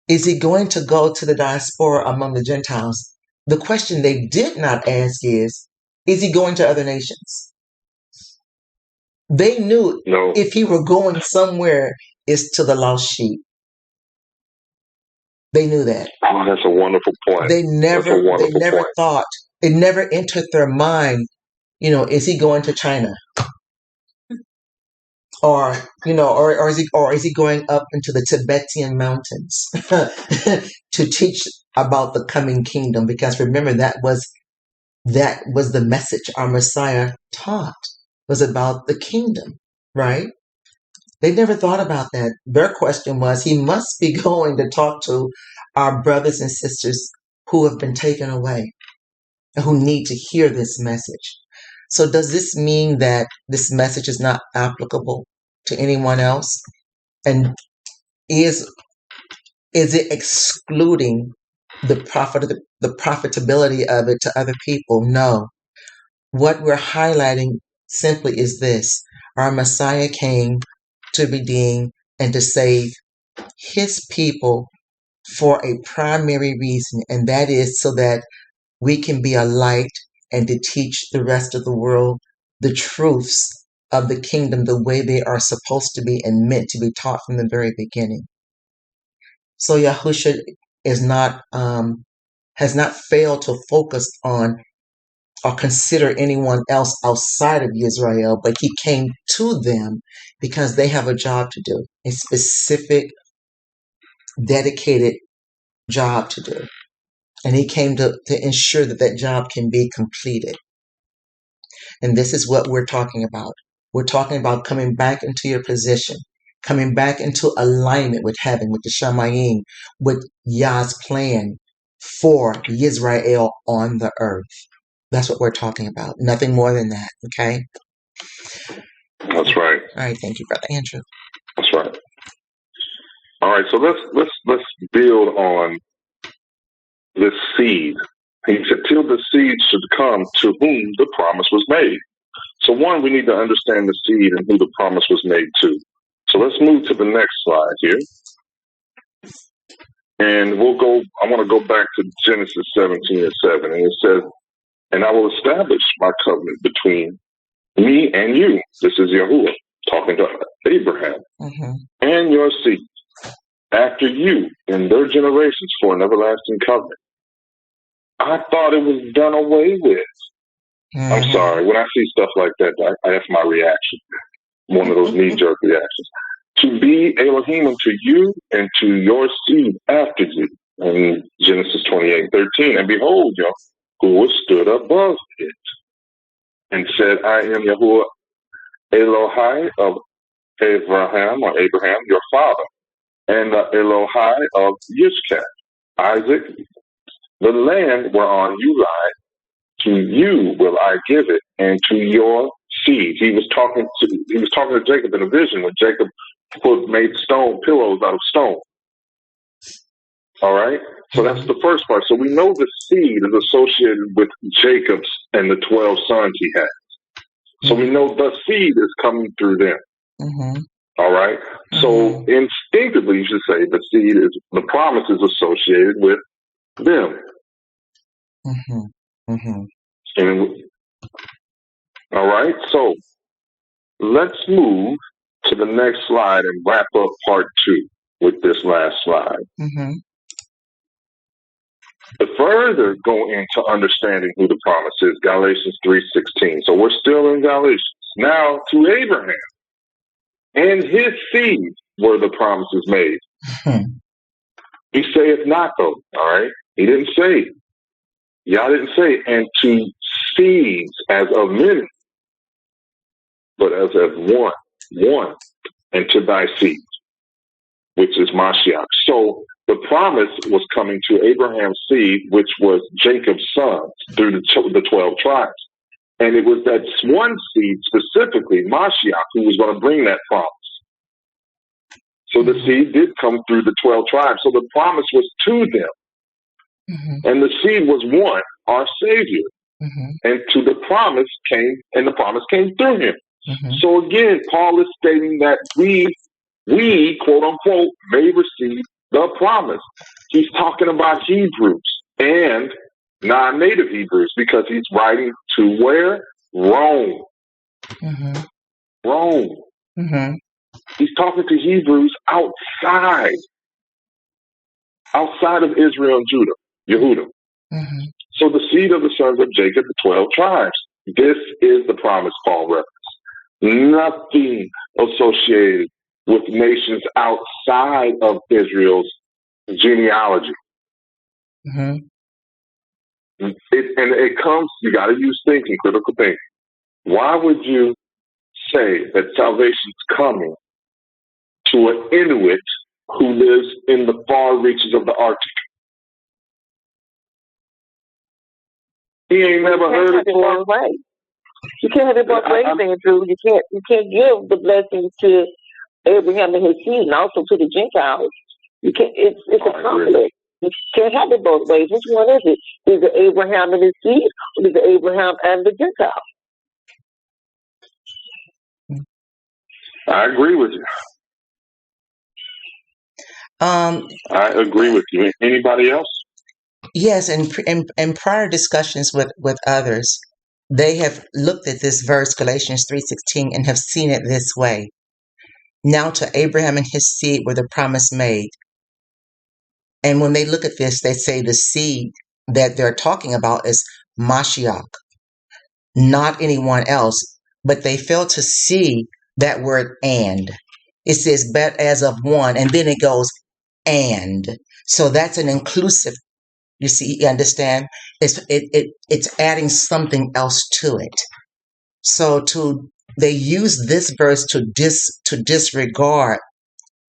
is he going to go to the diaspora among the Gentiles? The question they did not ask is he going to other nations? They knew if he were going somewhere, it's to the lost sheep. They knew that. Oh, that's a wonderful point. They never thought, it never entered their mind, is he going to China? Or is he going up into the Tibetan mountains to teach about the coming kingdom? Because remember, that was the message our Messiah taught, was about the kingdom, right? They never thought about that. Their question was, he must be going to talk to our brothers and sisters who have been taken away and who need to hear this message. So does this mean that this message is not applicable to anyone else? And is it excluding the profitability of it to other people? No. What we're highlighting simply is this: our Messiah came to redeem and to save his people for a primary reason, and that is so that we can be a light and to teach the rest of the world the truths of the kingdom the way they are supposed to be and meant to be taught from the very beginning. So Yahushua has not failed to focus on or consider anyone else outside of Israel, but he came to them because they have a job to do, a specific, dedicated job to do. And he came to ensure that job can be completed. And this is what we're talking about. We're talking about coming back into your position, coming back into alignment with heaven, with the Shamayim, with Yah's plan for Israel on the earth. That's what we're talking about. Nothing more than that, okay? That's right. All right, thank you, Brother Andrew. That's right. All right, so let's build on this seed. He said, till the seed should come to whom the promise was made. So one, we need to understand the seed and who the promise was made to. So let's move to the next slide here. And I want to go back to Genesis 17:7. And it says, and I will establish my covenant between me and you. This is Yahuwah talking to Abraham and your seed after you in their generations for an everlasting covenant. I thought it was done away with. I'm sorry. When I see stuff like that, that's my reaction. One of those knee-jerk reactions. To be Elohim unto you and to your seed after you. In Genesis 28:13. And behold, Yahuwah stood above it and said, I am Yahuwah Elohai of Abraham, your father, and the Elohai of Yishkak, Isaac. The land whereon you lie, to you will I give it, and to your seed. He was talking to Jacob in a vision when Jacob made stone pillows out of stone. All right? So that's the first part. So we know the seed is associated with Jacob's and the 12 sons he had. So we know the seed is coming through them. All right? So instinctively, you should say the promise is associated with them. And, all right? So let's move to the next slide and wrap up part 2 with this last slide. To further go into understanding who the promise is, Galatians 3:16. So we're still in Galatians. Now to Abraham and his seed were the promises made. He saith not though, all right? He didn't say. Y'all didn't say, and to seeds as of many, but as of one, and to thy seed, which is Mashiach. So the promise was coming to Abraham's seed, which was Jacob's sons through the 12 tribes. And it was that one seed, specifically Mashiach, who was going to bring that promise. So the seed did come through the 12 tribes. So the promise was to them. And the seed was one, our Savior. And to the promise came through him. So again, Paul is stating that we, quote unquote, may receive the promise. He's talking about Hebrews and non-native Hebrews because he's writing to where? Rome. Rome. He's talking to Hebrews outside of Israel and Yehuda. So the seed of the sons of Jacob, the 12 tribes. This is the promise Paul referenced. Nothing associated with nations outside of Israel's genealogy. It comes, you got to use thinking, critical thinking. Why would you say that salvation's coming to an Inuit who lives in the far reaches of the Arctic? He ain't never heard it before. You can't have it both ways, Andrew. You can't give the blessing to Abraham and his seed and also to the Gentiles. You can't. It's a conflict. You can't have it both ways. Which one is it? Is it Abraham and his seed, or is it Abraham and the Gentiles? I agree with you. I agree with you. Anybody else? Yes, and prior discussions with others, they have looked at this verse, Galatians 3:16, and have seen it this way. Now to Abraham and his seed were the promise made. And when they look at this, they say the seed that they're talking about is Mashiach, not anyone else. But they fail to see that word and. It says, but as of one, and then it goes, and. So that's an inclusive. You see, you understand? It's adding something else to it. So they use this verse to disregard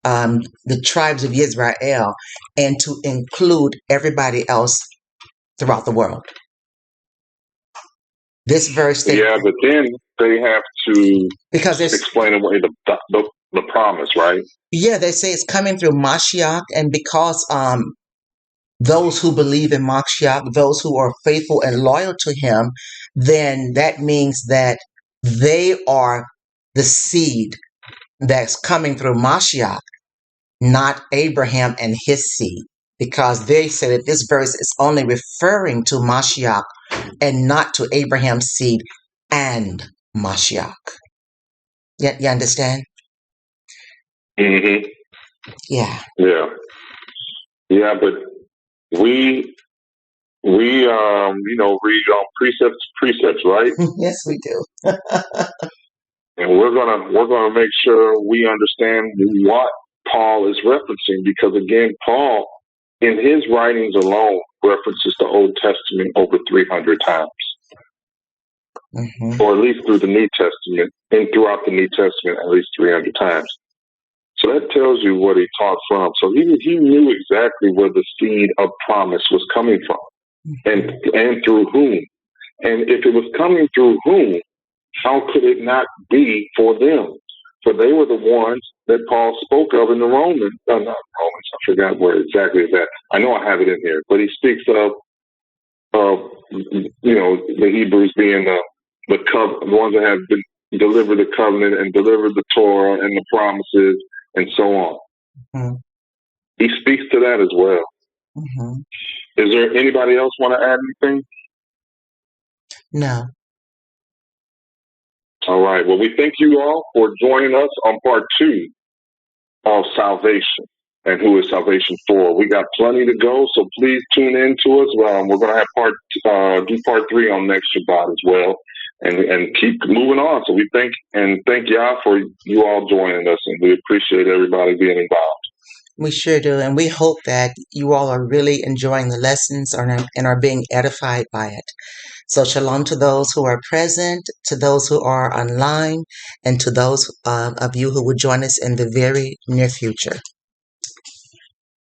the tribes of Israel and to include everybody else throughout the world. This verse, but then they have to explain away the promise, right? Yeah, they say it's coming through Mashiach, and because those who believe in Mashiach, those who are faithful and loyal to him, then that means that they are the seed that's coming through Mashiach, not Abraham and his seed. because they say that this verse is only referring to Mashiach and not to Abraham's seed and Mashiach. You understand? Mm-hmm. Yeah. Yeah. Yeah, but we read on precepts, right? Yes, we do. And we're gonna make sure we understand what Paul is referencing, because again, Paul, in his writings alone, references the Old Testament over 300 times, Mm-hmm. or at least through the New Testament, and throughout the New Testament at least 300 times. So that tells you what he taught from. So he knew exactly where the seed of promise was coming from, and through whom. And if it was coming through whom, how could it not be for them? For they were the ones that Paul spoke of in the Romans. Not Romans, I forgot where exactly is that. I know I have it in here, but he speaks of the Hebrews being the ones that have been delivered the covenant and delivered the Torah and the promises and so on. Mm-hmm. He speaks to that as well. Mm-hmm. Is there anybody else want to add anything? No. All right. Well, we thank you all for joining us on part 2 of salvation and who is salvation for. We got plenty to go, so please tune in to us. We're going to have do part 3 on next Shabbat as well, and keep moving on. So we thank y'all for you all joining us, and we appreciate everybody being involved. We sure do, and we hope that you all are really enjoying the lessons and are being edified by it. So shalom to those who are present, to those who are online, and to those of you who will join us in the very near future.